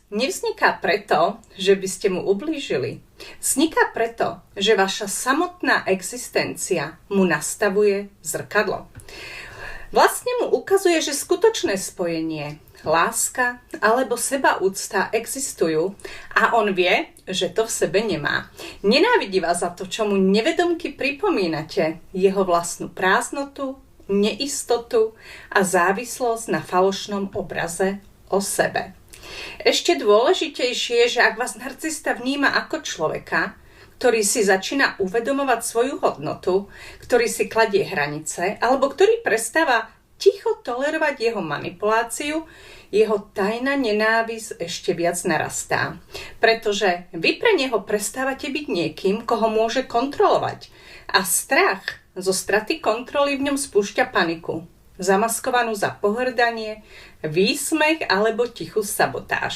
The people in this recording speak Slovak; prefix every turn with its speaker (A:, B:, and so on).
A: Nevzniká preto, že by ste mu ublížili. Vzniká preto, že vaša samotná existencia mu nastavuje zrkadlo. Vlastne mu ukazuje, že skutočné spojenie, láska alebo sebaúcta existujú a on vie, že to v sebe nemá. Nenávidí vás za to, čo mu nevedomky pripomínate, jeho vlastnú prázdnotu, neistotu a závislosť na falošnom obraze o sebe. Ešte dôležitejšie je, že ak vás narcista vníma ako človeka, ktorý si začína uvedomovať svoju hodnotu, ktorý si kladie hranice, alebo ktorý prestáva ticho tolerovať jeho manipuláciu, jeho tajná nenávisť ešte viac narastá. Pretože vy pre neho prestávate byť niekým, koho môže kontrolovať. A strach zo straty kontroly v ňom spúšťa paniku, zamaskovanú za pohŕdanie, výsmech alebo tichú sabotáž.